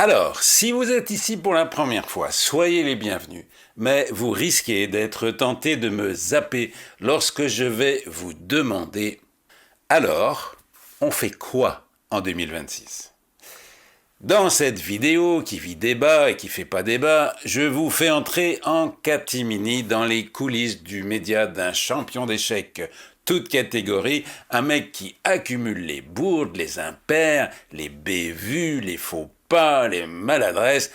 Alors, si vous êtes ici pour la première fois, soyez les bienvenus, mais vous risquez d'être tenté de me zapper lorsque je vais vous demander « Alors, on fait quoi en 2026 ?» Dans cette vidéo qui vit débat et qui fait pas débat, je vous fais entrer en catimini dans les coulisses du média d'un champion d'échecs, toute catégorie, un mec qui accumule les bourdes, les impairs, les bévues, les faux pas, les maladresses,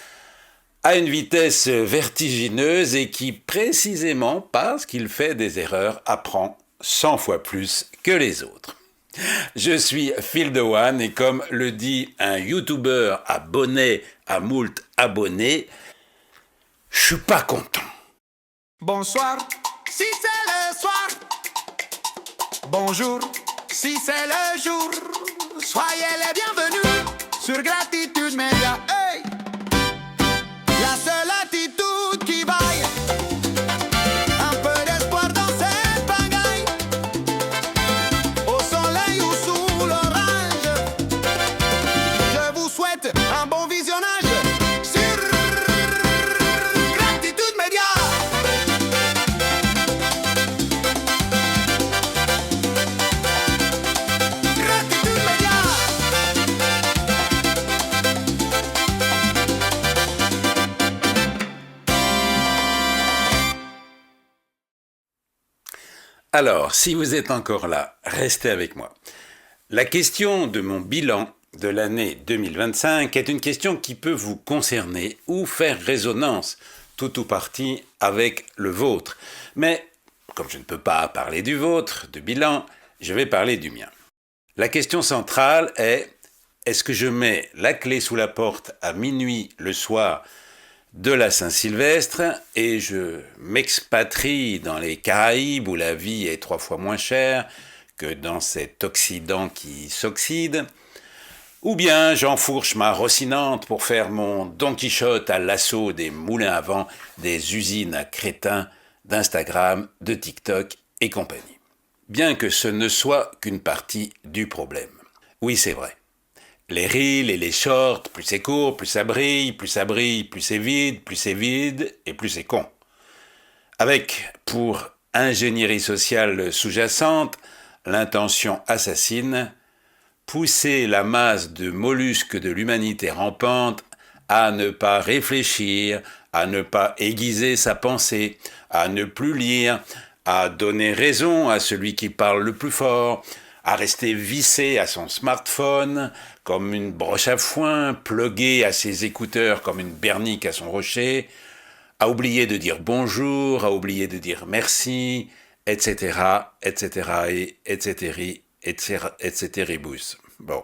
à une vitesse vertigineuse et qui, précisément parce qu'il fait des erreurs, apprend 100 fois plus que les autres. Je suis Phil de One et comme le dit un YouTuber abonné à moult abonnés, je suis pas content. Bonsoir, si c'est le soir. Bonjour, si c'est le jour. Soyez les bienvenus sur Gratitude Média. Hey! La seule attitude qui vaille. Un peu d'espoir dans cette pagaille. Au soleil ou sous l'orage. Je vous souhaite un bon visionnage sur Gratitude Média. Gratitude Média. Alors, si vous êtes encore là, restez avec moi. La question de mon bilan de l'année 2025 est une question qui peut vous concerner ou faire résonance tout ou partie avec le vôtre. Mais, comme je ne peux pas parler du vôtre, de bilan, je vais parler du mien. La question centrale est, est-ce que je mets la clé sous la porte à minuit le soir de la Saint-Sylvestre et je m'expatrie dans les Caraïbes où la vie est 3 fois moins chère que dans cet Occident qui s'oxyde, ou bien j'enfourche ma Rocinante pour faire mon Don Quichotte à l'assaut des moulins à vent, des usines à crétins, d'Instagram, de TikTok et compagnie. Bien que ce ne soit qu'une partie du problème. Oui, c'est vrai. Les reels et les shorts, plus c'est court, plus ça brille, plus c'est vide, et plus c'est con. Avec, pour ingénierie sociale sous-jacente, l'intention assassine, pousser la masse de mollusques de l'humanité rampante à ne pas réfléchir, à ne pas aiguiser sa pensée, à ne plus lire, à donner raison à celui qui parle le plus fort, à rester vissé à son smartphone comme une broche à foin, plugué à ses écouteurs comme une bernique à son rocher, à oublier de dire bonjour, à oublier de dire merci, etc., et etc. Bon.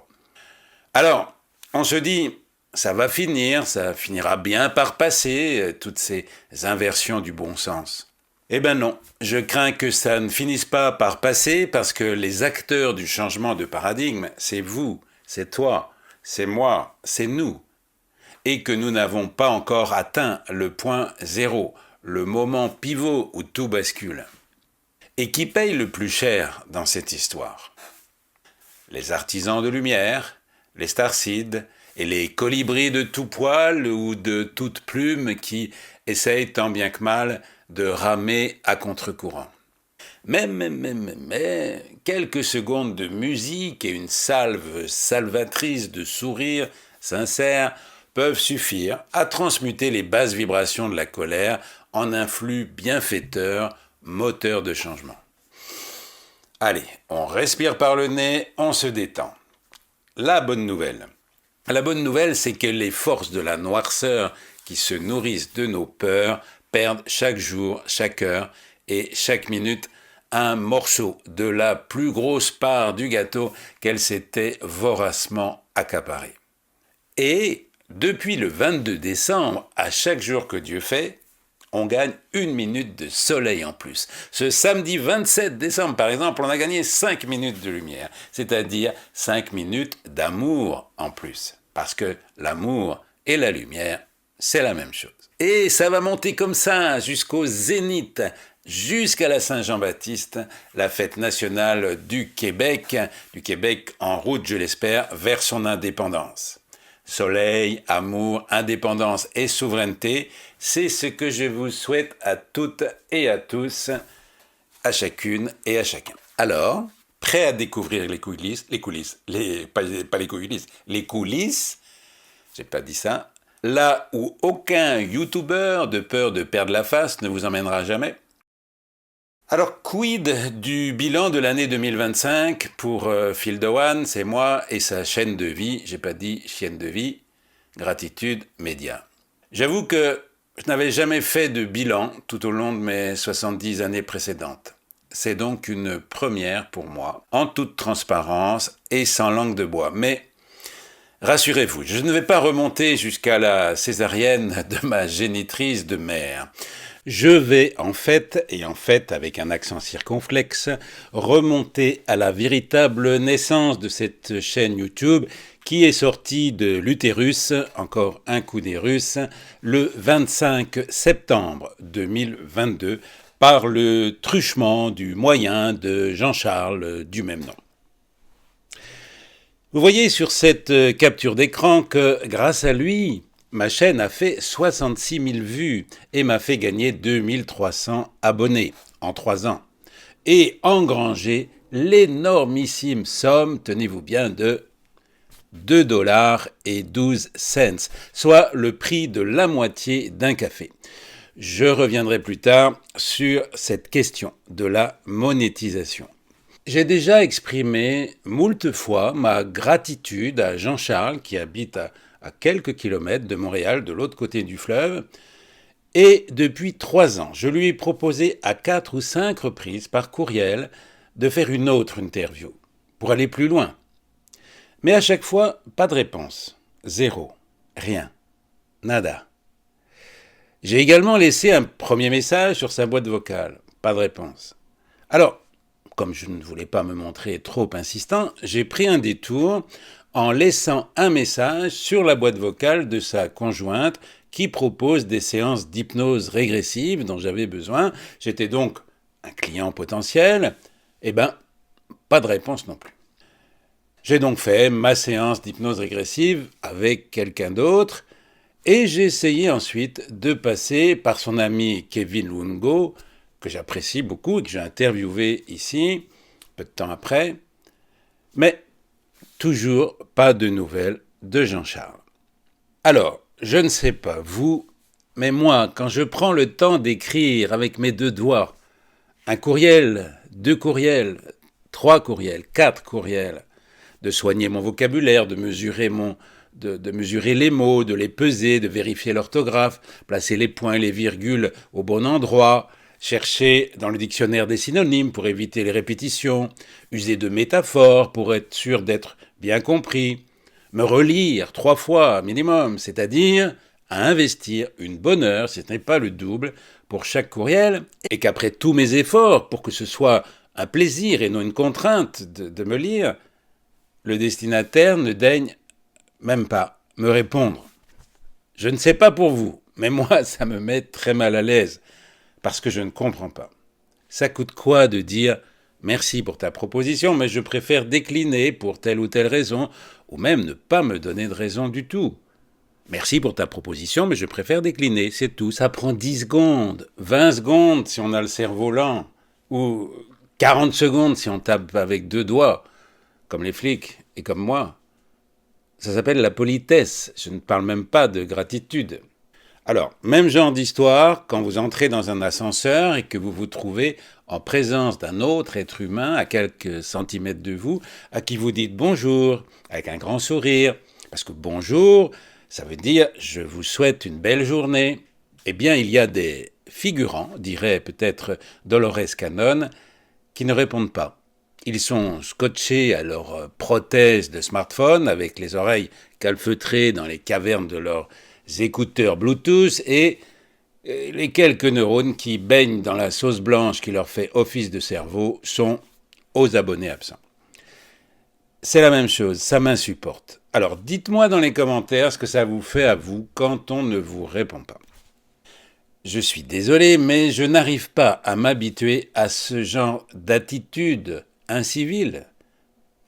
Alors, on se dit, ça finira bien par passer, toutes ces inversions du bon sens. Eh ben non, je crains que ça ne finisse pas par passer parce que les acteurs du changement de paradigme, c'est vous, c'est toi, c'est moi, c'est nous. Et que nous n'avons pas encore atteint le point zéro, le moment pivot où tout bascule. Et qui paye le plus cher dans cette histoire ? Les artisans de lumière, les starseeds et les colibris de tout poil ou de toute plume qui essayent tant bien que mal de ramer à contre-courant. Mais, quelques secondes de musique et une salve salvatrice de sourires sincères peuvent suffire à transmuter les basses vibrations de la colère en un flux bienfaiteur, moteur de changement. Allez, on respire par le nez, on se détend. La bonne nouvelle, c'est que les forces de la noirceur qui se nourrissent de nos peurs perdent chaque jour, chaque heure et chaque minute un morceau de la plus grosse part du gâteau qu'elles s'étaient voracement accaparé. Et depuis le 22 décembre, à chaque jour que Dieu fait, on gagne 1 minute de soleil en plus. Ce samedi 27 décembre, par exemple, on a gagné 5 minutes de lumière, c'est-à-dire 5 minutes d'amour en plus. Parce que l'amour et la lumière, c'est la même chose. Et ça va monter comme ça jusqu'au zénith, jusqu'à la Saint-Jean-Baptiste, la fête nationale du Québec en route, je l'espère, vers son indépendance. Soleil, amour, indépendance et souveraineté, c'est ce que je vous souhaite à toutes et à tous, à chacune et à chacun. Alors, prêt à découvrir les coulisses, j'ai pas dit ça, là où aucun youtubeur, de peur de perdre la face, ne vous emmènera jamais? Alors, quid du bilan de l'année 2025 pour Phil Dowan, c'est moi et sa chaîne de vie, j'ai pas dit chienne de vie, Gratitude Média. J'avoue que je n'avais jamais fait de bilan tout au long de mes 70 années précédentes. C'est donc une première pour moi, en toute transparence et sans langue de bois. Mais rassurez-vous, je ne vais pas remonter jusqu'à la césarienne de ma génitrice de mère. Je vais en fait avec un accent circonflexe, remonter à la véritable naissance de cette chaîne YouTube qui est sortie de l'utérus, encore un coup des Russes, le 25 septembre 2022 par le truchement du moyen de Jean-Charles du même nom. Vous voyez sur cette capture d'écran que grâce à lui, ma chaîne a fait 66 000 vues et m'a fait gagner 2300 abonnés en 3 ans. Et engranger l'énormissime somme, tenez-vous bien, de 2,12 $, soit le prix de la moitié d'un café. Je reviendrai plus tard sur cette question de la monétisation. J'ai déjà exprimé moult fois ma gratitude à Jean-Charles qui habite à quelques kilomètres de Montréal, de l'autre côté du fleuve. Et depuis 3 ans, je lui ai proposé à 4 ou 5 reprises par courriel de faire une autre interview, pour aller plus loin. Mais à chaque fois, pas de réponse. Zéro. Rien. Nada. J'ai également laissé un premier message sur sa boîte vocale. Pas de réponse. Alors, comme je ne voulais pas me montrer trop insistant, j'ai pris un détour en laissant un message sur la boîte vocale de sa conjointe qui propose des séances d'hypnose régressive dont j'avais besoin. J'étais donc un client potentiel. Pas de réponse non plus. J'ai donc fait ma séance d'hypnose régressive avec quelqu'un d'autre et j'ai essayé ensuite de passer par son ami Kevin Lungo, que j'apprécie beaucoup et que j'ai interviewé ici, peu de temps après. Mais toujours pas de nouvelles de Jean-Charles. Alors, je ne sais pas vous, mais moi, quand je prends le temps d'écrire avec mes 2 doigts, un courriel, 2 courriels, 3 courriels, 4 courriels, de soigner mon vocabulaire, de mesurer les mots, de les peser, de vérifier l'orthographe, placer les points et les virgules au bon endroit, chercher dans le dictionnaire des synonymes pour éviter les répétitions, user de métaphores pour être sûr d'être bien compris, me relire 3 fois minimum, c'est-à-dire à investir une bonne heure, si ce n'est pas le double, pour chaque courriel, et qu'après tous mes efforts, pour que ce soit un plaisir et non une contrainte de me lire, le destinataire ne daigne même pas me répondre. Je ne sais pas pour vous, mais moi, ça me met très mal à l'aise, parce que je ne comprends pas. Ça coûte quoi de dire « Merci pour ta proposition, mais je préfère décliner pour telle ou telle raison », ou même ne pas me donner de raison du tout. Merci pour ta proposition, mais je préfère décliner, c'est tout. Ça prend 10 secondes, 20 secondes si on a le cerveau lent, ou 40 secondes si on tape avec 2 doigts, comme les flics et comme moi. Ça s'appelle la politesse, je ne parle même pas de gratitude. Alors, même genre d'histoire, quand vous entrez dans un ascenseur et que vous vous trouvez en présence d'un autre être humain à quelques centimètres de vous, à qui vous dites bonjour, avec un grand sourire, parce que bonjour, ça veut dire je vous souhaite une belle journée. Eh bien, il y a des figurants, dirait peut-être Dolores Cannon, qui ne répondent pas. Ils sont scotchés à leur prothèse de smartphone avec les oreilles calfeutrées dans les cavernes de leurs écouteurs Bluetooth et les quelques neurones qui baignent dans la sauce blanche qui leur fait office de cerveau sont aux abonnés absents. C'est la même chose, ça m'insupporte. Alors dites-moi dans les commentaires ce que ça vous fait à vous quand on ne vous répond pas. Je suis désolé, mais je n'arrive pas à m'habituer à ce genre d'attitude incivile,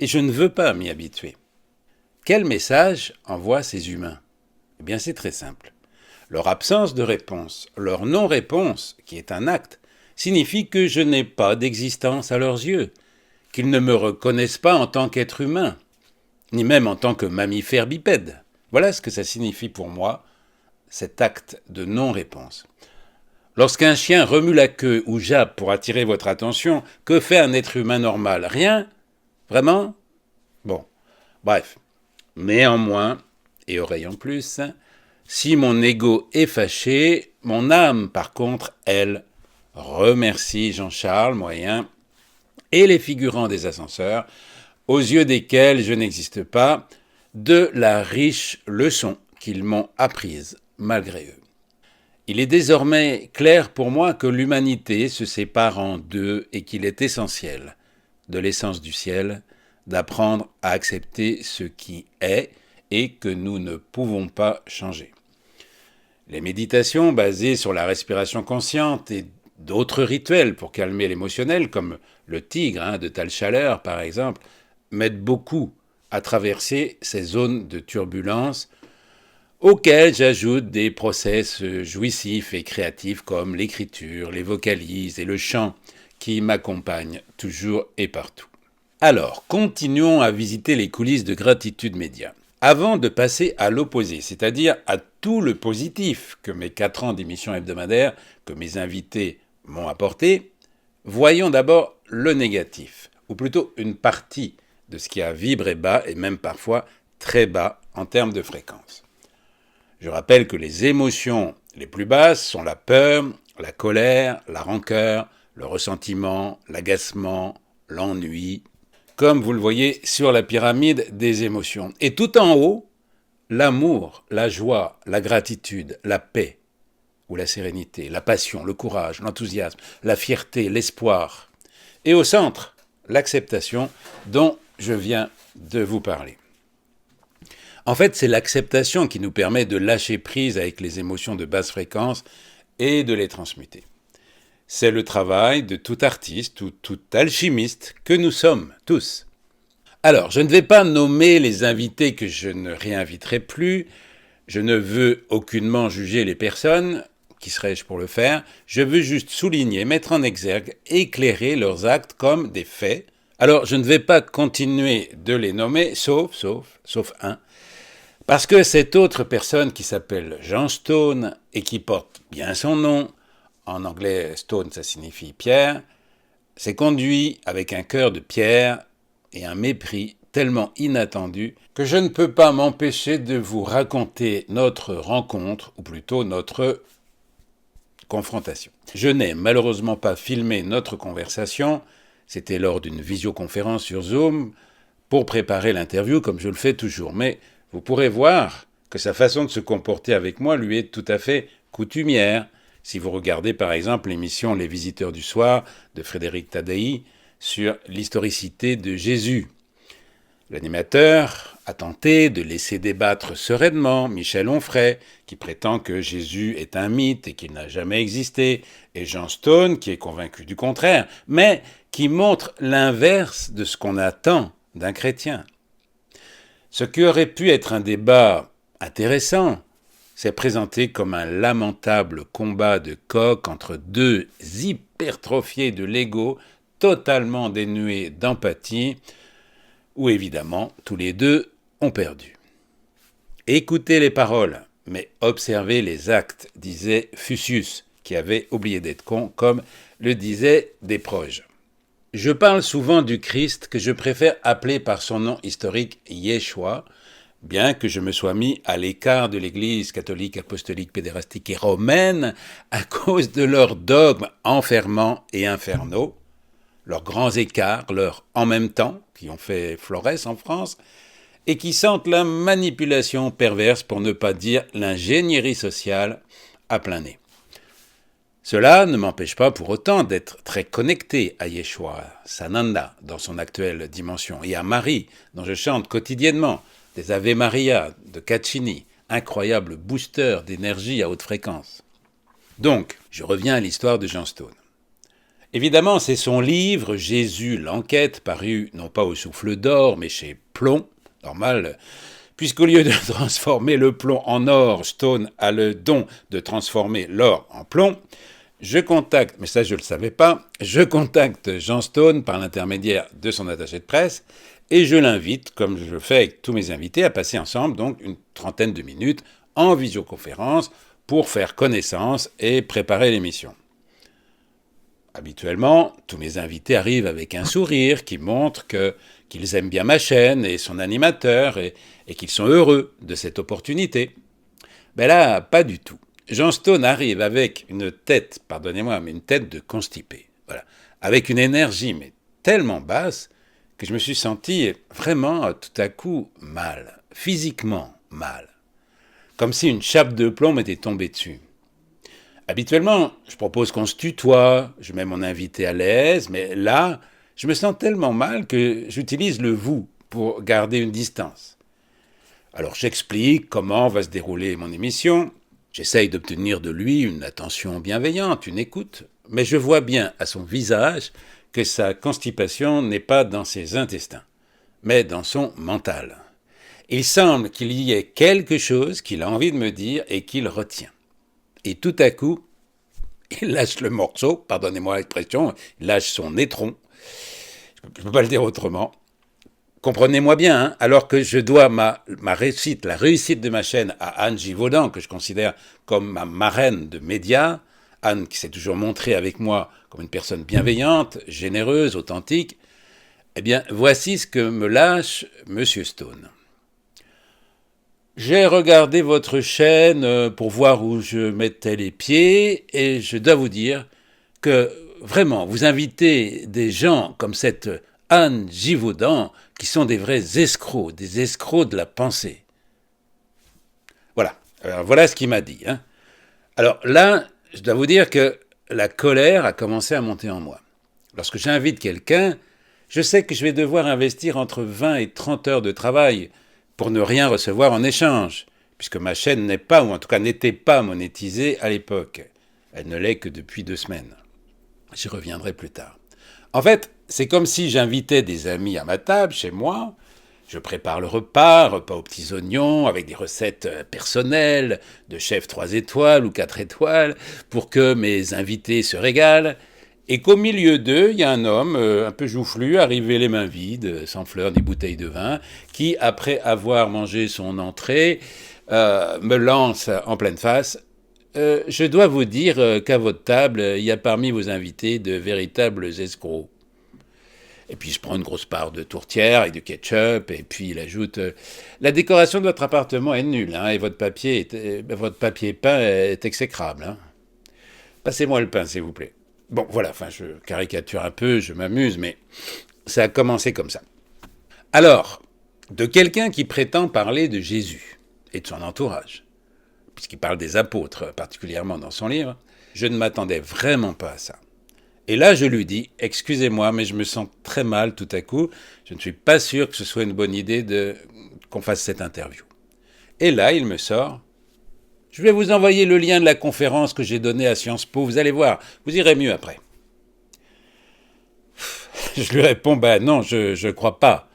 et je ne veux pas m'y habituer. Quel message envoient ces humains? Eh bien, c'est très simple. Leur absence de réponse, leur non-réponse, qui est un acte, signifie que je n'ai pas d'existence à leurs yeux, qu'ils ne me reconnaissent pas en tant qu'être humain, ni même en tant que mammifère bipède. Voilà ce que ça signifie pour moi, cet acte de non-réponse. Lorsqu'un chien remue la queue ou jappe pour attirer votre attention, que fait un être humain normal? Rien? Vraiment? Bon, bref. Néanmoins, et oreille en plus, si mon ego est fâché, mon âme, par contre, elle, remercie Jean-Charles Moyen et les figurants des ascenseurs, aux yeux desquels je n'existe pas, de la riche leçon qu'ils m'ont apprise malgré eux. Il est désormais clair pour moi que l'humanité se sépare en deux et qu'il est essentiel, de l'essence du ciel, d'apprendre à accepter ce qui est et que nous ne pouvons pas changer. Les méditations basées sur la respiration consciente et d'autres rituels pour calmer l'émotionnel, comme le tigre de Tal Chaleur par exemple, m'aident beaucoup à traverser ces zones de turbulence auxquelles j'ajoute des process jouissifs et créatifs comme l'écriture, les vocalises et le chant qui m'accompagnent toujours et partout. Alors, continuons à visiter les coulisses de Gratitude Média. Avant de passer à l'opposé, c'est-à-dire à tout le positif que mes 4 ans d'émission hebdomadaire, que mes invités m'ont apporté, voyons d'abord le négatif, ou plutôt une partie de ce qui a vibré bas et même parfois très bas en termes de fréquence. Je rappelle que les émotions les plus basses sont la peur, la colère, la rancœur, le ressentiment, l'agacement, l'ennui, comme vous le voyez sur la pyramide des émotions. Et tout en haut, l'amour, la joie, la gratitude, la paix ou la sérénité, la passion, le courage, l'enthousiasme, la fierté, l'espoir. Et au centre, l'acceptation dont je viens de vous parler. En fait, c'est l'acceptation qui nous permet de lâcher prise avec les émotions de basse fréquence et de les transmuter. C'est le travail de tout artiste ou tout alchimiste que nous sommes tous. Alors, je ne vais pas nommer les invités que je ne réinviterai plus. Je ne veux aucunement juger les personnes. Qui serais-je pour le faire? Je veux juste souligner, mettre en exergue, éclairer leurs actes comme des faits. Alors, je ne vais pas continuer de les nommer, sauf un, parce que cette autre personne qui s'appelle Jean Stone et qui porte bien son nom, en anglais Stone ça signifie pierre, s'est conduit avec un cœur de pierre et un mépris tellement inattendu que je ne peux pas m'empêcher de vous raconter notre rencontre, ou plutôt notre confrontation. Je n'ai malheureusement pas filmé notre conversation, c'était lors d'une visioconférence sur Zoom, pour préparer l'interview comme je le fais toujours, mais vous pourrez voir que sa façon de se comporter avec moi lui est tout à fait coutumière, si vous regardez par exemple l'émission Les Visiteurs du Soir de Frédéric Tadei sur l'historicité de Jésus. L'animateur a tenté de laisser débattre sereinement Michel Onfray, qui prétend que Jésus est un mythe et qu'il n'a jamais existé, et Jean Stone, qui est convaincu du contraire, mais qui montre l'inverse de ce qu'on attend d'un chrétien. Ce qui aurait pu être un débat intéressant s'est présenté comme un lamentable combat de coqs entre deux hypertrophiés de l'ego totalement dénués d'empathie, où évidemment tous les deux ont perdu. Écoutez les paroles, mais observez les actes, disait Fusius, qui avait oublié d'être con, comme le disaient des proches. Je parle souvent du Christ que je préfère appeler par son nom historique Yeshua, bien que je me sois mis à l'écart de l'Église catholique, apostolique, pédérastique et romaine à cause de leurs dogmes enfermants et infernaux, leurs grands écarts, leurs en même temps, qui ont fait florès en France, et qui sentent la manipulation perverse, pour ne pas dire l'ingénierie sociale, à plein nez. Cela ne m'empêche pas pour autant d'être très connecté à Yeshua, Sananda, dans son actuelle dimension, et à Marie, dont je chante quotidiennement des Ave Maria de Caccini, incroyable booster d'énergie à haute fréquence. Donc, je reviens à l'histoire de Jean Stone. Évidemment, c'est son livre « Jésus, l'enquête », paru non pas au Souffle d'Or, mais chez Plomb, Normal, puisqu'au lieu de transformer le plomb en or, Stone a le don de transformer l'or en plomb. Je contacte, mais ça je ne le savais pas, je contacte Jean Stone par l'intermédiaire de son attaché de presse et je l'invite, comme je le fais avec tous mes invités, à passer ensemble donc une trentaine de minutes en visioconférence pour faire connaissance et préparer l'émission. Habituellement, tous mes invités arrivent avec un sourire qui montre qu'ils aiment bien ma chaîne et son animateur et qu'ils sont heureux de cette opportunité. Mais là, pas du tout. Jean Stone arrive avec une tête, pardonnez-moi, mais une tête de constipé. Voilà. Avec une énergie mais tellement basse que je me suis senti vraiment tout à coup mal, physiquement mal. Comme si une chape de plomb m'était tombée dessus. Habituellement, je propose qu'on se tutoie, je mets mon invité à l'aise, mais là, je me sens tellement mal que j'utilise le « vous » pour garder une distance. Alors j'explique comment va se dérouler mon émission, j'essaye d'obtenir de lui une attention bienveillante, une écoute, mais je vois bien à son visage que sa constipation n'est pas dans ses intestins, mais dans son mental. Il semble qu'il y ait quelque chose qu'il a envie de me dire et qu'il retient. Et tout à coup, il lâche le morceau, pardonnez-moi l'expression, il lâche son étron, je ne peux pas le dire autrement. Comprenez-moi bien, hein, alors que je dois ma réussite, la réussite de ma chaîne à Anne Givaudan, que je considère comme ma marraine de médias, Anne qui s'est toujours montrée avec moi comme une personne bienveillante, généreuse, authentique, eh bien, voici ce que me lâche M. Stone. J'ai regardé votre chaîne pour voir où je mettais les pieds et je dois vous dire que vraiment, vous invitez des gens comme cette Anne Givaudan qui sont des vrais escrocs, des escrocs de la pensée. Voilà, alors voilà ce qu'il m'a dit. Hein. Alors là, je dois vous dire que la colère a commencé à monter en moi. Lorsque j'invite quelqu'un, je sais que je vais devoir investir entre 20 et 30 heures de travail pour ne rien recevoir en échange, puisque ma chaîne n'est pas, ou en tout cas n'était pas monétisée à l'époque. Elle ne l'est que depuis 2 semaines. J'y reviendrai plus tard. En fait, c'est comme si j'invitais des amis à ma table, chez moi. Je prépare le repas aux petits oignons, avec des recettes personnelles, de chef 3 étoiles ou 4 étoiles, pour que mes invités se régalent. Et qu'au milieu d'eux, il y a un homme un peu joufflu, arrivé les mains vides, sans fleurs ni bouteilles de vin, qui, après avoir mangé son entrée, me lance en pleine face. Je dois vous dire qu'à votre table, il y a parmi vos invités de véritables escrocs. Et puis je prends une grosse part de tourtière et de ketchup, et puis il ajoute la décoration de votre appartement est nulle, hein, et votre papier peint est exécrable. Hein. Passez-moi le pain, s'il vous plaît. Bon, voilà, enfin, je caricature un peu, je m'amuse, mais ça a commencé comme ça. Alors, de quelqu'un qui prétend parler de Jésus et de son entourage, puisqu'il parle des apôtres particulièrement dans son livre, je ne m'attendais vraiment pas à ça. Et là, je lui dis, excusez-moi, mais je me sens très mal tout à coup, je ne suis pas sûr que ce soit une bonne idée qu'on fasse cette interview. Et là, il me sort, je vais vous envoyer le lien de la conférence que j'ai donnée à Sciences Po, vous allez voir, vous irez mieux après. Je lui réponds, non, je crois pas.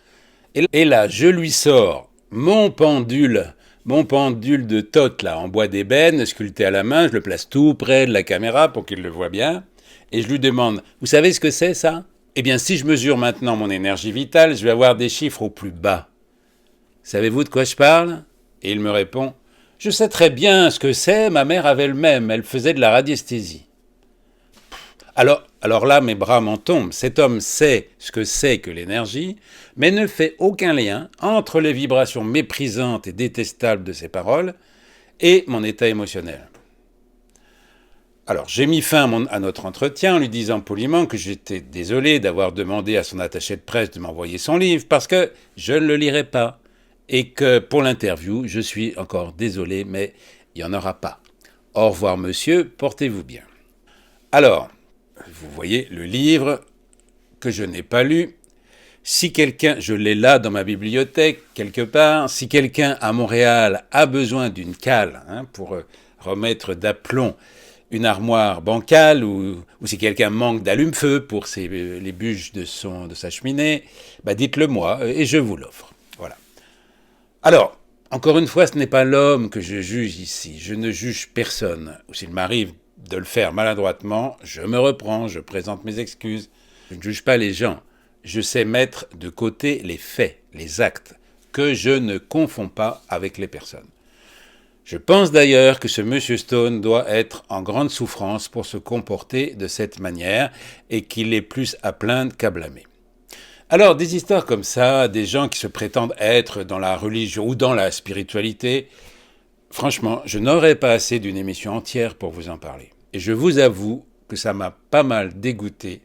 Et là, je lui sors mon pendule de tote, là, en bois d'ébène, sculpté à la main, je le place tout près de la caméra pour qu'il le voie bien, et je lui demande, vous savez ce que c'est, ça ? Eh bien, si je mesure maintenant mon énergie vitale, je vais avoir des chiffres au plus bas. Savez-vous de quoi je parle ? Et il me répond, je sais très bien ce que c'est, ma mère avait le même, elle faisait de la radiesthésie. Alors là, mes bras m'en tombent. Cet homme sait ce que c'est que l'énergie, mais ne fait aucun lien entre les vibrations méprisantes et détestables de ses paroles et mon état émotionnel. Alors, j'ai mis fin à notre entretien en lui disant poliment que j'étais désolé d'avoir demandé à son attaché de presse de m'envoyer son livre parce que je ne le lirai pas. Et que pour l'interview, je suis encore désolé, mais il n'y en aura pas. Au revoir, monsieur, portez-vous bien. Alors, vous voyez le livre que je n'ai pas lu. Si quelqu'un, je l'ai là dans ma bibliothèque, quelque part, si quelqu'un à Montréal a besoin d'une cale pour remettre d'aplomb une armoire bancale, ou si quelqu'un manque d'allume-feu pour les bûches de sa cheminée, dites-le moi et je vous l'offre. Voilà. Alors, encore une fois, ce n'est pas l'homme que je juge ici. Je ne juge personne. Ou s'il m'arrive de le faire maladroitement, je me reprends, je présente mes excuses. Je ne juge pas les gens. Je sais mettre de côté les faits, les actes, que je ne confonds pas avec les personnes. Je pense d'ailleurs que ce monsieur Stone doit être en grande souffrance pour se comporter de cette manière et qu'il est plus à plaindre qu'à blâmer. Alors, des histoires comme ça, des gens qui se prétendent être dans la religion ou dans la spiritualité, franchement, je n'aurais pas assez d'une émission entière pour vous en parler. Et je vous avoue que ça m'a pas mal dégoûté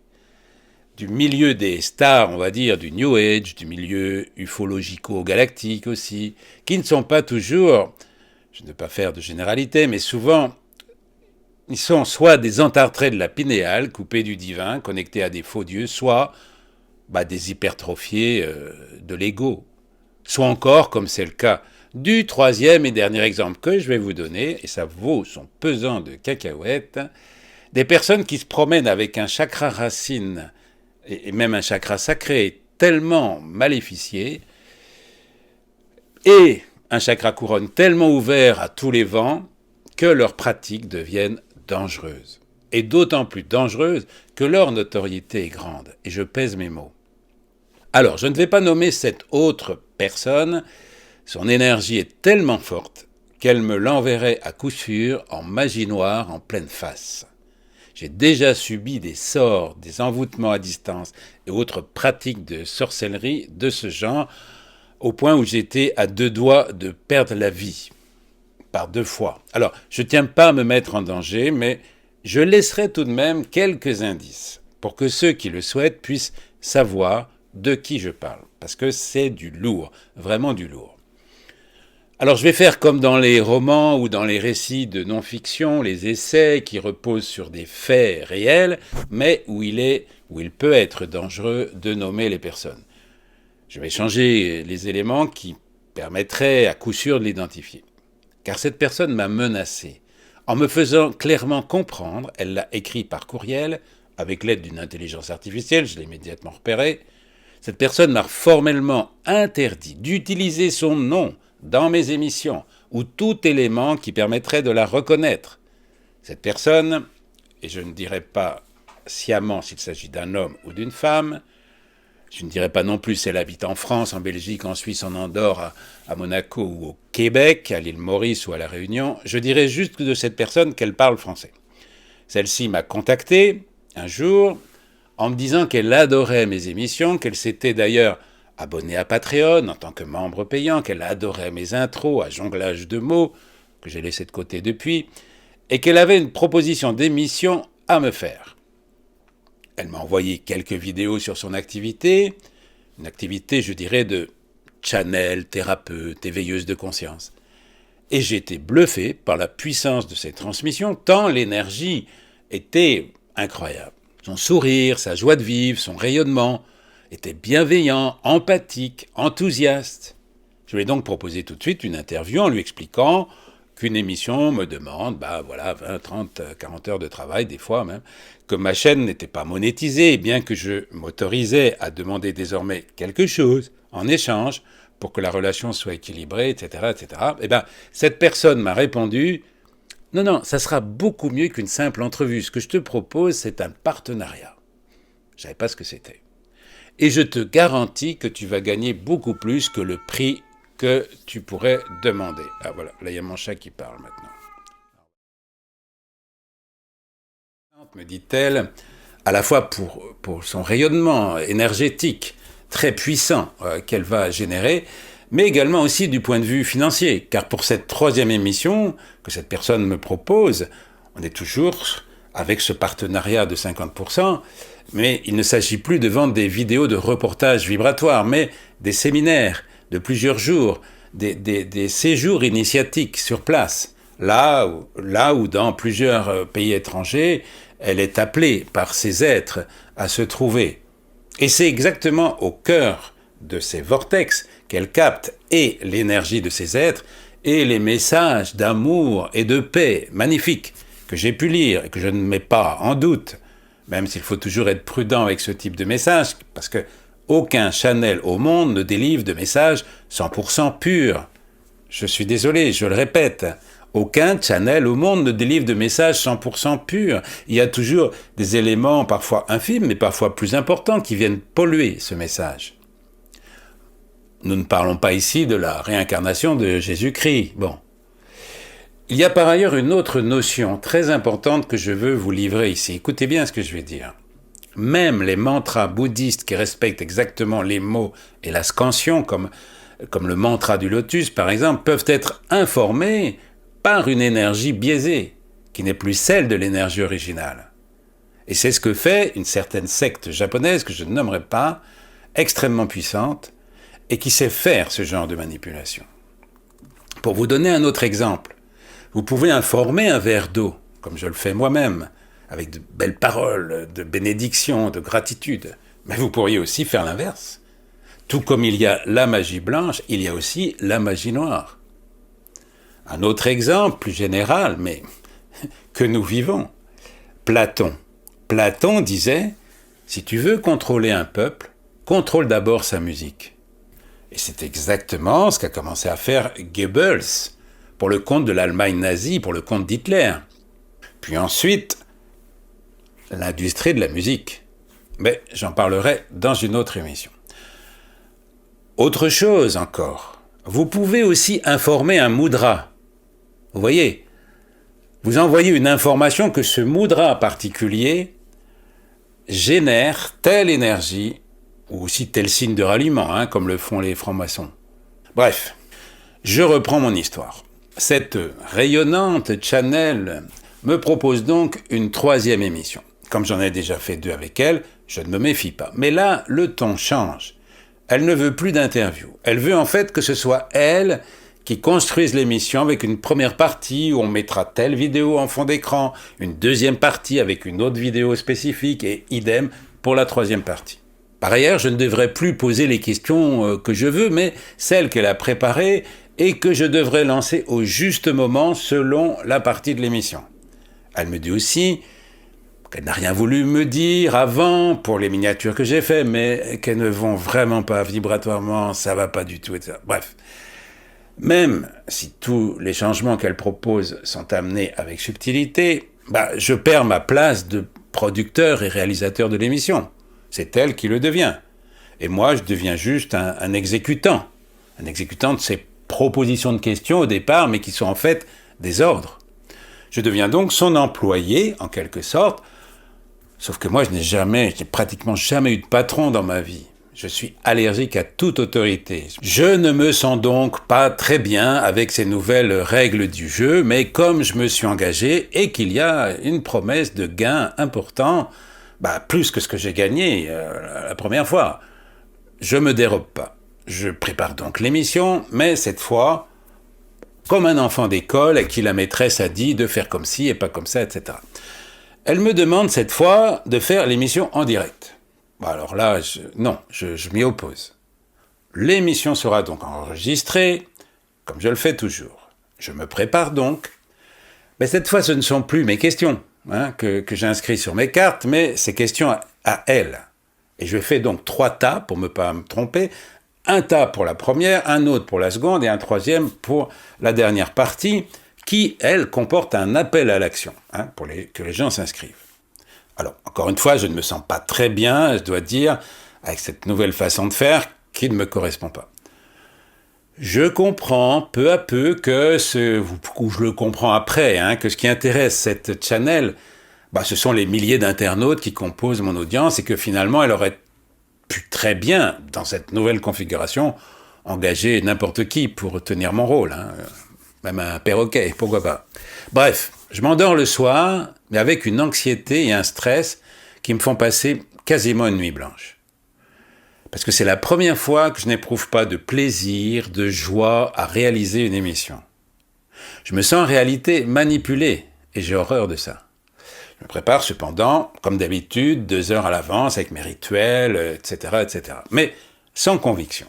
du milieu des stars, on va dire, du New Age, du milieu ufologico-galactique aussi, qui ne sont pas toujours, je ne veux pas faire de généralité, mais souvent, ils sont soit des entartrés de la pinéale, coupés du divin, connectés à des faux dieux, soit des hypertrophiés de l'ego. Soit encore, comme c'est le cas du troisième et dernier exemple que je vais vous donner, et ça vaut son pesant de cacahuètes, des personnes qui se promènent avec un chakra racine et même un chakra sacré tellement maléficié, et un chakra couronne tellement ouvert à tous les vents, que leurs pratiques deviennent dangereuses. Et d'autant plus dangereuses que leur notoriété est grande. Et je pèse mes mots. Alors, je ne vais pas nommer cette autre personne. Son énergie est tellement forte qu'elle me l'enverrait à coup sûr en magie noire en pleine face. J'ai déjà subi des sorts, des envoûtements à distance et autres pratiques de sorcellerie de ce genre, au point où j'étais à 2 doigts de perdre la vie, par 2 fois. Alors, je ne tiens pas à me mettre en danger, mais je laisserai tout de même quelques indices pour que ceux qui le souhaitent puissent savoir de qui je parle, parce que c'est du lourd, vraiment du lourd. Alors je vais faire comme dans les romans ou dans les récits de non-fiction, les essais qui reposent sur des faits réels, mais où il peut être dangereux de nommer les personnes. Je vais changer les éléments qui permettraient à coup sûr de l'identifier. Car cette personne m'a menacé. En me faisant clairement comprendre, elle l'a écrit par courriel, avec l'aide d'une intelligence artificielle, je l'ai immédiatement repéré. Cette personne m'a formellement interdit d'utiliser son nom dans mes émissions, ou tout élément qui permettrait de la reconnaître. Cette personne, et je ne dirai pas sciemment s'il s'agit d'un homme ou d'une femme, je ne dirai pas non plus si elle habite en France, en Belgique, en Suisse, en Andorre, à Monaco ou au Québec, à l'île Maurice ou à La Réunion, je dirai juste de cette personne qu'elle parle français. Celle-ci m'a contacté un jour en me disant qu'elle adorait mes émissions, qu'elle s'était d'ailleurs abonnée à Patreon en tant que membre payant, qu'elle adorait mes intros à jonglage de mots, que j'ai laissé de côté depuis, et qu'elle avait une proposition d'émission à me faire. Elle m'a envoyé quelques vidéos sur son activité, une activité, je dirais, de channel, thérapeute, éveilleuse de conscience. Et j'ai été bluffé par la puissance de ces transmissions, tant l'énergie était incroyable. Son sourire, sa joie de vivre, son rayonnement était bienveillant, empathique, enthousiaste. Je lui ai donc proposé tout de suite une interview en lui expliquant qu'une émission me demande, 20, 30, 40 heures de travail, des fois même, que ma chaîne n'était pas monétisée, et bien que je m'autorisais à demander désormais quelque chose en échange pour que la relation soit équilibrée, etc., etc., cette personne m'a répondu « Non, ça sera beaucoup mieux qu'une simple entrevue. Ce que je te propose, c'est un partenariat. » Je ne savais pas ce que c'était. Et je te garantis que tu vas gagner beaucoup plus que le prix que tu pourrais demander. Ah voilà, là il y a mon chat qui parle maintenant. Me dit-elle, à la fois pour son rayonnement énergétique très puissant qu'elle va générer, mais également aussi du point de vue financier, car pour cette 3e émission que cette personne me propose, on est toujours avec ce partenariat de 50%, mais il ne s'agit plus de vendre des vidéos de reportages vibratoires, mais des séminaires de plusieurs jours, des séjours initiatiques sur place, là où dans plusieurs pays étrangers, elle est appelée par ces êtres à se trouver. Et c'est exactement au cœur de ces vortex qu'elle capte et l'énergie de ces êtres et les messages d'amour et de paix magnifiques que j'ai pu lire et que je ne mets pas en doute, même s'il faut toujours être prudent avec ce type de message, parce que aucun channel au monde ne délivre de messages 100% purs. Je suis désolé, je le répète. Aucun channel au monde ne délivre de messages 100% purs. Il y a toujours des éléments parfois infimes, mais parfois plus importants, qui viennent polluer ce message. Nous ne parlons pas ici de la réincarnation de Jésus-Christ. Bon. Il y a par ailleurs une autre notion très importante que je veux vous livrer ici. Écoutez bien ce que je vais dire. Même les mantras bouddhistes qui respectent exactement les mots et la scansion, comme le mantra du lotus par exemple, peuvent être informés par une énergie biaisée, qui n'est plus celle de l'énergie originale. Et c'est ce que fait une certaine secte japonaise, que je ne nommerai pas, extrêmement puissante, et qui sait faire ce genre de manipulation. Pour vous donner un autre exemple, vous pouvez informer un verre d'eau, comme je le fais moi-même, avec de belles paroles, de bénédictions, de gratitude. Mais vous pourriez aussi faire l'inverse. Tout comme il y a la magie blanche, il y a aussi la magie noire. Un autre exemple, plus général, mais que nous vivons. Platon. Platon disait, si tu veux contrôler un peuple, contrôle d'abord sa musique. Et c'est exactement ce qu'a commencé à faire Goebbels, pour le compte de l'Allemagne nazie, pour le compte d'Hitler. Puis ensuite, l'industrie de la musique. Mais j'en parlerai dans une autre émission. Autre chose encore, vous pouvez aussi informer un mudra. Vous voyez, vous envoyez une information que ce mudra particulier génère telle énergie, ou aussi tel signe de ralliement, comme le font les francs-maçons. Bref, je reprends mon histoire. Cette rayonnante channel me propose donc une 3e émission. Comme j'en ai déjà fait 2 avec elle, je ne me méfie pas. Mais là, le ton change. Elle ne veut plus d'interview. Elle veut en fait que ce soit elle qui construise l'émission avec une première partie où on mettra telle vidéo en fond d'écran, une deuxième partie avec une autre vidéo spécifique et idem pour la 3e partie. Par ailleurs, je ne devrais plus poser les questions que je veux, mais celles qu'elle a préparées et que je devrais lancer au juste moment selon la partie de l'émission. Elle me dit aussi qu'elle n'a rien voulu me dire avant pour les miniatures que j'ai faites, mais qu'elles ne vont vraiment pas vibratoirement, ça va pas du tout, etc. Bref. Même si tous les changements qu'elle propose sont amenés avec subtilité, je perds ma place de producteur et réalisateur de l'émission. C'est elle qui le devient. Et moi, je deviens juste un exécutant. Un exécutant de ces propositions de questions au départ, mais qui sont en fait des ordres. Je deviens donc son employé, en quelque sorte, sauf que moi, j'ai pratiquement jamais eu de patron dans ma vie. Je suis allergique à toute autorité. Je ne me sens donc pas très bien avec ces nouvelles règles du jeu, mais comme je me suis engagé et qu'il y a une promesse de gain important, plus que ce que j'ai gagné la première fois, je me dérobe pas. Je prépare donc l'émission, mais cette fois, comme un enfant d'école à qui la maîtresse a dit de faire comme ci et pas comme ça, etc. Elle me demande cette fois de faire l'émission en direct. Alors là, je m'y oppose. L'émission sera donc enregistrée, comme je le fais toujours. Je me prépare donc. Mais cette fois, ce ne sont plus mes questions que j'inscris sur mes cartes, mais ces questions à elle. Et je fais donc 3 tas, pour ne pas me tromper. Un tas pour la première, un autre pour la seconde et un 3e pour la dernière partie, qui, elle, comporte un appel à l'action, pour que les gens s'inscrivent. Alors, encore une fois, je ne me sens pas très bien, je dois dire, avec cette nouvelle façon de faire qui ne me correspond pas. Je comprends peu à peu ou je le comprends après, que ce qui intéresse cette channel, ce sont les milliers d'internautes qui composent mon audience et que finalement, elle aurait pu très bien, dans cette nouvelle configuration, engager n'importe qui pour tenir mon rôle, même un perroquet, pourquoi pas. Bref, je m'endors le soir, mais avec une anxiété et un stress qui me font passer quasiment une nuit blanche. Parce que c'est la première fois que je n'éprouve pas de plaisir, de joie à réaliser une émission. Je me sens en réalité manipulé, et j'ai horreur de ça. Je me prépare cependant, comme d'habitude, 2 heures à l'avance avec mes rituels, etc., etc. Mais sans conviction.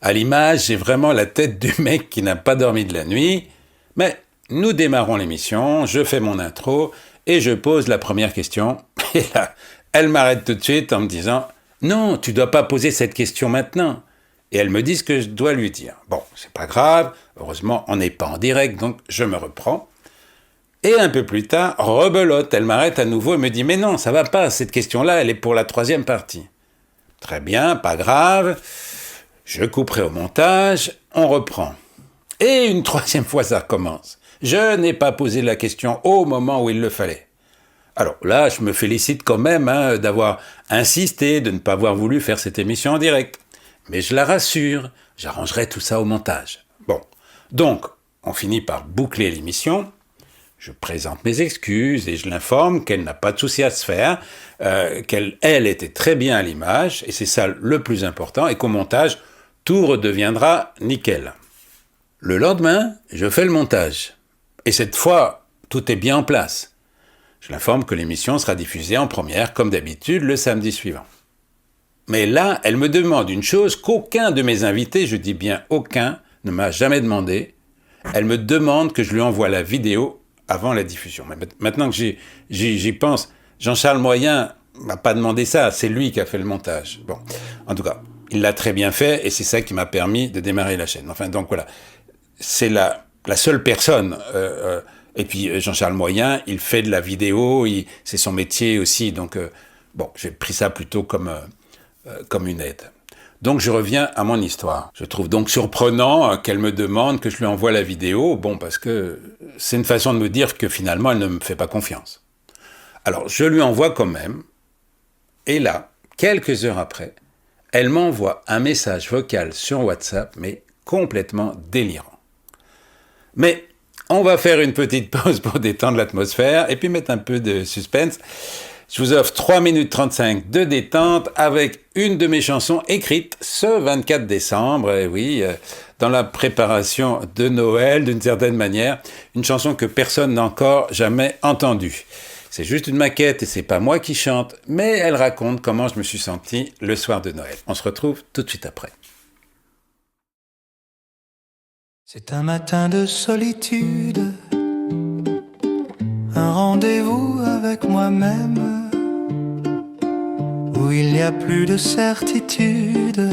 À l'image, j'ai vraiment la tête du mec qui n'a pas dormi de la nuit, mais nous démarrons l'émission, je fais mon intro et je pose la première question. Et là, elle m'arrête tout de suite en me disant « Non, tu dois pas poser cette question maintenant. Et elle me dit ce que je dois lui dire. Bon, c'est pas grave, heureusement, on n'est pas en direct, donc je me reprends. Et un peu plus tard, rebelote, elle m'arrête à nouveau et me dit « Mais non, ça va pas, cette question-là, elle est pour la 3e partie. » Très bien, pas grave, je couperai au montage, on reprend. Et une 3e fois, ça recommence. Je n'ai pas posé la question au moment où il le fallait. Alors là, je me félicite quand même d'avoir insisté, de ne pas avoir voulu faire cette émission en direct. Mais je la rassure, j'arrangerai tout ça au montage. Bon, donc, on finit par boucler l'émission. Je présente mes excuses et je l'informe qu'elle n'a pas de souci à se faire, qu'elle était très bien à l'image, et c'est ça le plus important, et qu'au montage, tout redeviendra nickel. Le lendemain, je fais le montage. Et cette fois, tout est bien en place. Je l'informe que l'émission sera diffusée en première, comme d'habitude, le samedi suivant. Mais là, elle me demande une chose qu'aucun de mes invités, je dis bien aucun, ne m'a jamais demandé. Elle me demande que je lui envoie la vidéo avant la diffusion. Mais maintenant que j'y pense, Jean-Charles Moyen m'a pas demandé ça, c'est lui qui a fait le montage. Bon, en tout cas, il l'a très bien fait et c'est ça qui m'a permis de démarrer la chaîne. Enfin, donc voilà, c'est la seule personne. Et puis Jean-Charles Moyen, il fait de la vidéo, c'est son métier aussi. Donc bon, j'ai pris ça plutôt comme une aide. Donc je reviens à mon histoire. Je trouve donc surprenant qu'elle me demande que je lui envoie la vidéo, bon, parce que c'est une façon de me dire que finalement elle ne me fait pas confiance. Alors je lui envoie quand même, et là, quelques heures après, elle m'envoie un message vocal sur WhatsApp, mais complètement délirant. Mais on va faire une petite pause pour détendre l'atmosphère et puis mettre un peu de suspense. Je vous offre 3 minutes 35 de détente avec une de mes chansons écrites ce 24 décembre, et oui, dans la préparation de Noël d'une certaine manière, une chanson que personne n'a encore jamais entendue. C'est juste une maquette et c'est pas moi qui chante, mais elle raconte comment je me suis senti le soir de Noël. On se retrouve tout de suite après. C'est un matin de solitude, un rendez-vous avec moi-même, où il n'y a plus de certitude,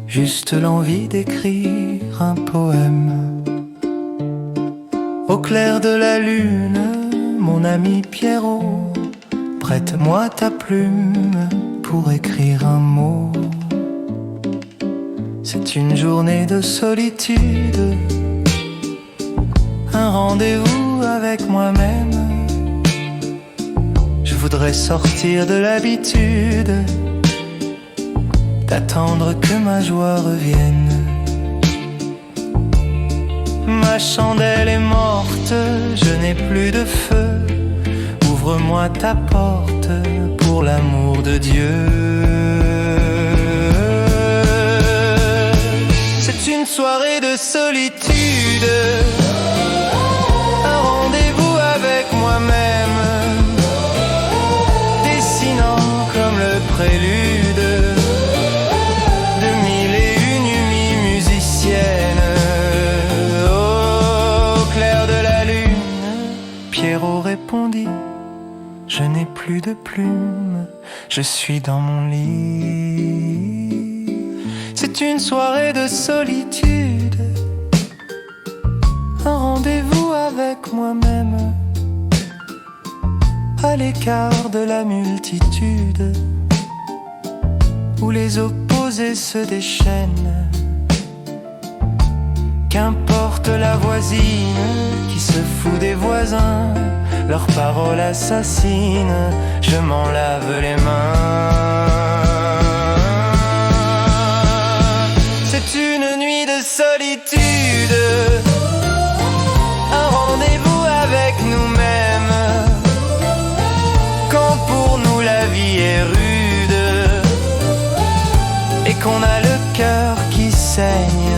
juste l'envie d'écrire un poème. Au clair de la lune, mon ami Pierrot, prête-moi ta plume pour écrire un mot. C'est une journée de solitude, un rendez-vous avec moi-même. Je voudrais sortir de l'habitude d'attendre que ma joie revienne. Ma chandelle est morte, je n'ai plus de feu. Ouvre-moi ta porte pour l'amour de Dieu. C'est une soirée de solitude, un rendez-vous avec moi-même, dessinant comme le prélude de 1001 nuits musiciennes. Au clair de la lune, Pierrot répondit: je n'ai plus de plumes, je suis dans mon lit. C'est une soirée de solitude, un rendez-vous avec moi-même, à l'écart de la multitude, où les opposés se déchaînent. Qu'importe la voisine qui se fout des voisins, leurs paroles assassinent, je m'en lave les mains. C'est une nuit de solitude, un rendez-vous avec nous-mêmes, quand pour nous la vie est rude et qu'on a le cœur qui saigne.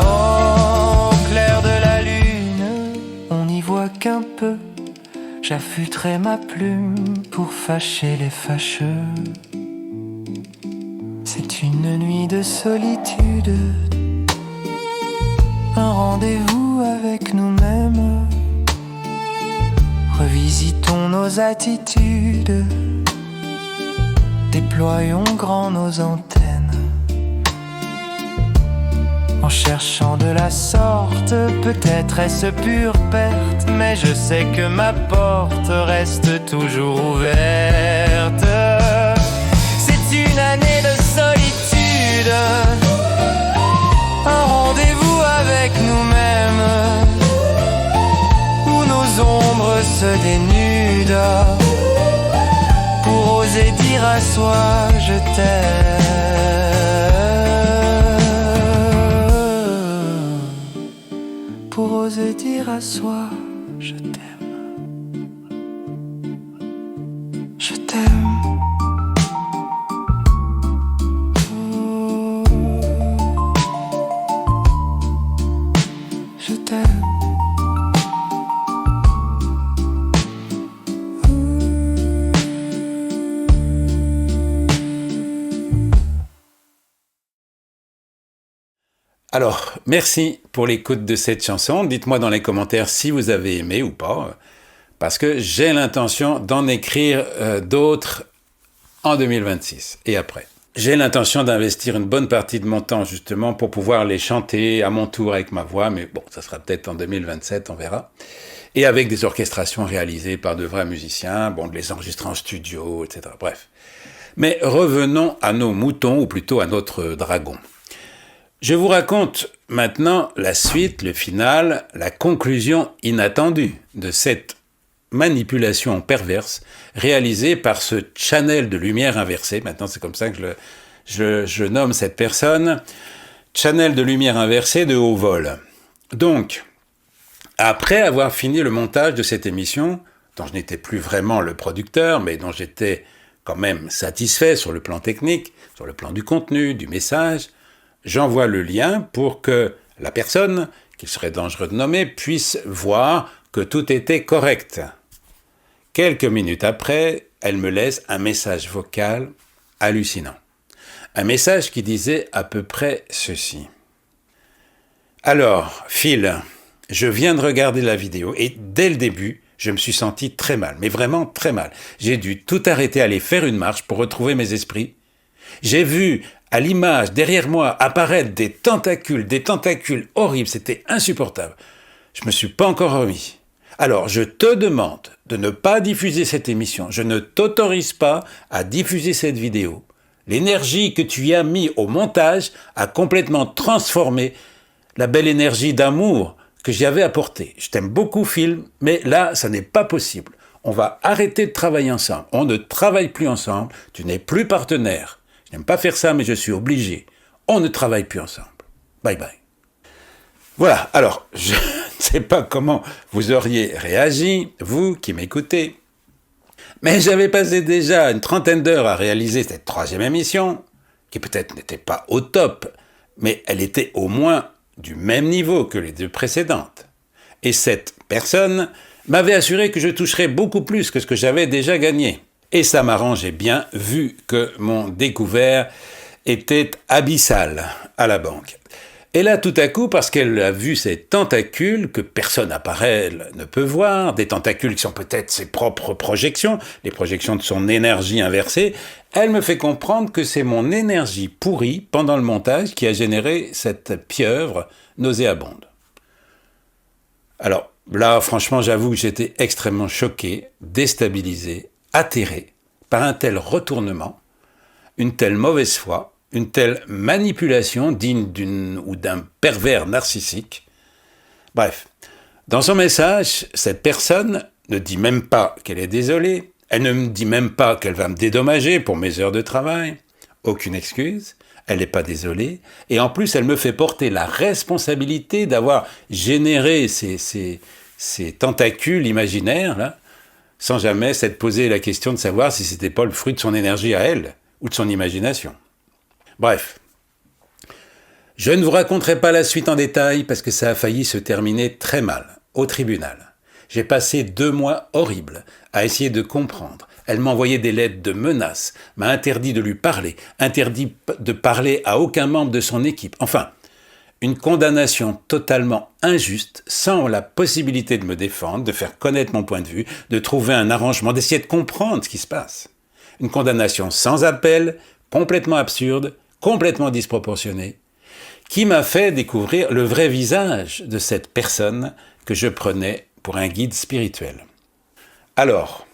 Au clair de la lune, on n'y voit qu'un peu, j'affûterai ma plume pour fâcher les fâcheux. C'est une nuit de solitude, un rendez-vous avec nous-mêmes. Revisitons nos attitudes, déployons grand nos antennes. En cherchant de la sorte, peut-être est-ce pure perte, mais je sais que ma porte reste toujours ouverte. C'est une année de solitude, un rendez-vous avec nous-mêmes, où nos ombres se dénudent, pour oser dire à soi je t'aime. Pour oser dire à soi je t'aime. Je t'aime. Je t'aime. Alors, merci pour l'écoute de cette chanson. Dites-moi dans les commentaires si vous avez aimé ou pas, parce que j'ai l'intention d'en écrire d'autres en 2026 et après. J'ai l'intention d'investir une bonne partie de mon temps justement pour pouvoir les chanter à mon tour avec ma voix, mais bon, ça sera peut-être en 2027, on verra. Et avec des orchestrations réalisées par de vrais musiciens, bon, de les enregistrer en studio, etc. Bref. Mais revenons à nos moutons, ou plutôt à notre dragon. Je vous raconte maintenant la suite, le final, la conclusion inattendue de cette manipulation perverse réalisée par ce channel de lumière inversée. Maintenant, c'est comme ça que je nomme cette personne. Channel de lumière inversée de haut vol. Donc, après avoir fini le montage de cette émission, dont je n'étais plus vraiment le producteur, mais dont j'étais quand même satisfait sur le plan technique, sur le plan du contenu, du message, j'envoie le lien pour que la personne, qu'il serait dangereux de nommer, puisse voir que tout était correct. Quelques minutes après, elle me laisse un message vocal hallucinant. Un message qui disait à peu près ceci. Alors, Phil, je viens de regarder la vidéo et dès le début, je me suis senti très mal, mais vraiment très mal. J'ai dû tout arrêter, aller faire une marche pour retrouver mes esprits. J'ai vu à l'image, derrière moi, apparaître des tentacules horribles, c'était insupportable. Je me suis pas encore remis. Alors, je te demande de ne pas diffuser cette émission. Je ne t'autorise pas à diffuser cette vidéo. L'énergie que tu y as mis au montage a complètement transformé la belle énergie d'amour que j'y avais apportée. Je t'aime beaucoup, Phil, mais là, ça n'est pas possible. On va arrêter de travailler ensemble. On ne travaille plus ensemble. Tu n'es plus partenaire. Je n'aime pas faire ça, mais je suis obligé. On ne travaille plus ensemble. Bye bye. Voilà, alors, je ne sais pas comment vous auriez réagi, vous qui m'écoutez, mais j'avais passé déjà une trentaine d'heures à réaliser cette troisième émission, qui peut-être n'était pas au top, mais elle était au moins du même niveau que les deux précédentes. Et cette personne m'avait assuré que je toucherais beaucoup plus que ce que j'avais déjà gagné. Et ça m'arrangeait bien, vu que mon découvert était abyssal à la banque. Et là, tout à coup, parce qu'elle a vu ces tentacules que personne à part elle ne peut voir, des tentacules qui sont peut-être ses propres projections, les projections de son énergie inversée, elle me fait comprendre que c'est mon énergie pourrie pendant le montage qui a généré cette pieuvre nauséabonde. Alors là, franchement, j'avoue que j'étais extrêmement choqué, déstabilisé, atterré par un tel retournement, une telle mauvaise foi, une telle manipulation digne d'un pervers narcissique. Bref, dans son message, cette personne ne dit même pas qu'elle est désolée, elle ne me dit même pas qu'elle va me dédommager pour mes heures de travail, aucune excuse, elle n'est pas désolée, et en plus elle me fait porter la responsabilité d'avoir généré ces tentacules imaginaires, là, sans jamais s'être posé la question de savoir si c'était pas le fruit de son énergie à elle, ou de son imagination. Bref, je ne vous raconterai pas la suite en détail parce que ça a failli se terminer très mal, au tribunal. J'ai passé 2 mois horribles à essayer de comprendre. Elle m'envoyait des lettres de menaces, m'a interdit de lui parler, interdit de parler à aucun membre de son équipe. Enfin, une condamnation totalement injuste, sans la possibilité de me défendre, de faire connaître mon point de vue, de trouver un arrangement, d'essayer de comprendre ce qui se passe. Une condamnation sans appel, complètement absurde, complètement disproportionnée, qui m'a fait découvrir le vrai visage de cette personne que je prenais pour un guide spirituel. Alors,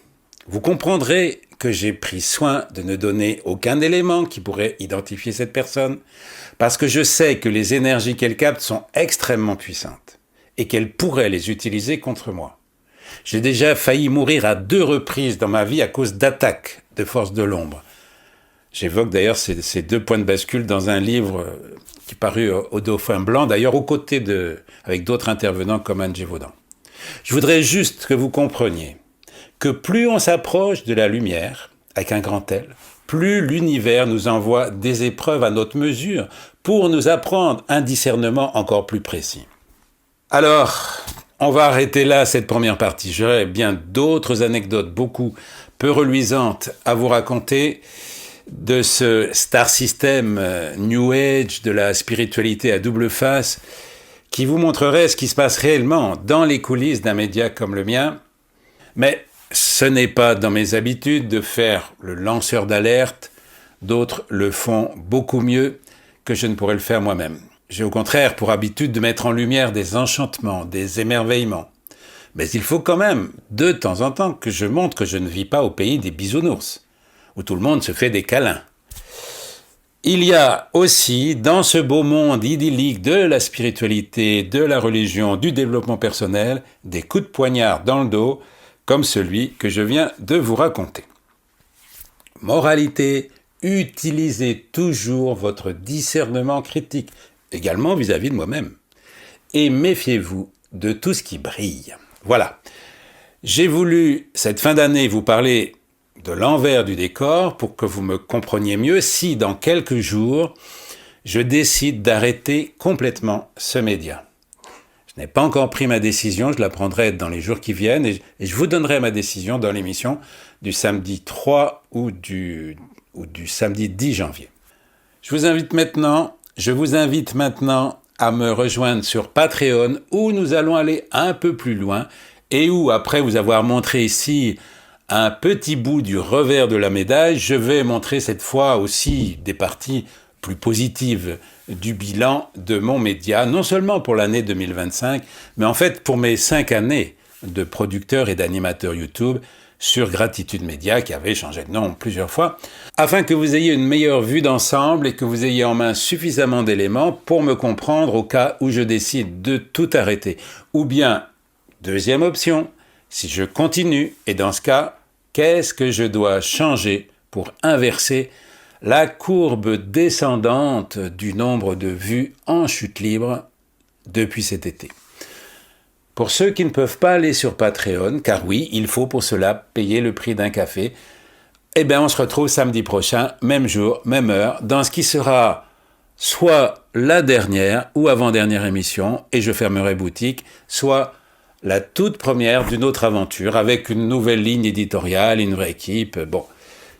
vous comprendrez que j'ai pris soin de ne donner aucun élément qui pourrait identifier cette personne, parce que je sais que les énergies qu'elle capte sont extrêmement puissantes et qu'elle pourrait les utiliser contre moi. J'ai déjà failli mourir à 2 reprises dans ma vie à cause d'attaques de forces de l'ombre. J'évoque d'ailleurs ces 2 points de bascule dans un livre qui parut au Dauphin Blanc, d'ailleurs aux côtés avec d'autres intervenants comme Anne Gévaudan. Je voudrais juste que vous compreniez que plus on s'approche de la lumière, avec un grand L, plus l'univers nous envoie des épreuves à notre mesure pour nous apprendre un discernement encore plus précis. Alors, on va arrêter là cette première partie. J'aurais bien d'autres anecdotes, beaucoup peu reluisantes, à vous raconter de ce star system New Age, de la spiritualité à double face, qui vous montrerait ce qui se passe réellement dans les coulisses d'un média comme le mien. Mais ce n'est pas dans mes habitudes de faire le lanceur d'alerte. D'autres le font beaucoup mieux que je ne pourrais le faire moi-même. J'ai au contraire pour habitude de mettre en lumière des enchantements, des émerveillements. Mais il faut quand même, de temps en temps, que je montre que je ne vis pas au pays des bisounours, où tout le monde se fait des câlins. Il y a aussi, dans ce beau monde idyllique de la spiritualité, de la religion, du développement personnel, des coups de poignard dans le dos, comme celui que je viens de vous raconter. Moralité, utilisez toujours votre discernement critique, également vis-à-vis de moi-même. Et méfiez-vous de tout ce qui brille. Voilà. J'ai voulu, cette fin d'année, vous parler de l'envers du décor pour que vous me compreniez mieux si, dans quelques jours, je décide d'arrêter complètement ce média. Je n'ai pas encore pris ma décision, je la prendrai dans les jours qui viennent et je vous donnerai ma décision dans l'émission du samedi 3 ou du samedi 10 janvier. Je vous invite maintenant à me rejoindre sur Patreon où nous allons aller un peu plus loin et où, après vous avoir montré ici un petit bout du revers de la médaille, je vais montrer cette fois aussi des parties plus positives du bilan de mon média, non seulement pour l'année 2025, mais en fait pour mes 5 années de producteur et d'animateur YouTube sur Gratitude Média, qui avait changé de nom plusieurs fois, afin que vous ayez une meilleure vue d'ensemble et que vous ayez en main suffisamment d'éléments pour me comprendre au cas où je décide de tout arrêter. Ou bien, deuxième option, si je continue, et dans ce cas, qu'est-ce que je dois changer pour inverser la courbe descendante du nombre de vues en chute libre depuis cet été. Pour ceux qui ne peuvent pas aller sur Patreon, car oui, il faut pour cela payer le prix d'un café, eh bien on se retrouve samedi prochain, même jour, même heure, dans ce qui sera soit la dernière ou avant-dernière émission, et je fermerai boutique, soit la toute première d'une autre aventure, avec une nouvelle ligne éditoriale, une vraie équipe, bon,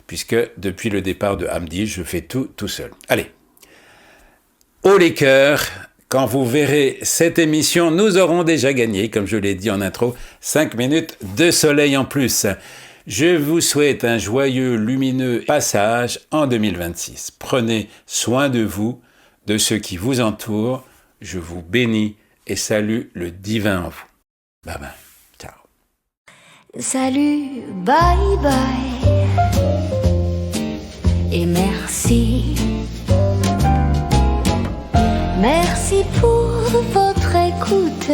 puisque depuis le départ de Hamdi, je fais tout seul. Allez, haut les cœurs, quand vous verrez cette émission, nous aurons déjà gagné, comme je l'ai dit en intro, 5 minutes de soleil en plus. Je vous souhaite un joyeux, lumineux passage en 2026. Prenez soin de vous, de ceux qui vous entourent. Je vous bénis et salue le divin en vous. Bye bye. Ciao. Salut, bye bye. Et merci. Merci pour votre écoute.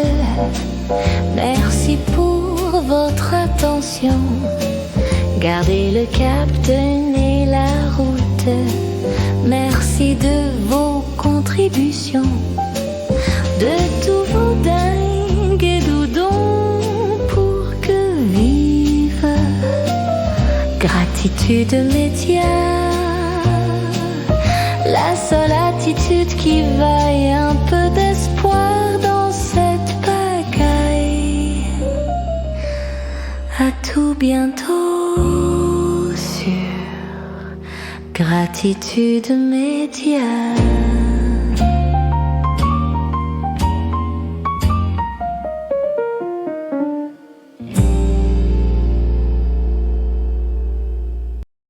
Merci pour votre attention. Gardez le cap, tenez la route. Merci de vos contributions, de tous vos dingues et doudons pour que vive Gratitude Média. La seule attitude qui vaille un peu d'espoir dans cette pagaille. À tout bientôt sur Gratitude Média.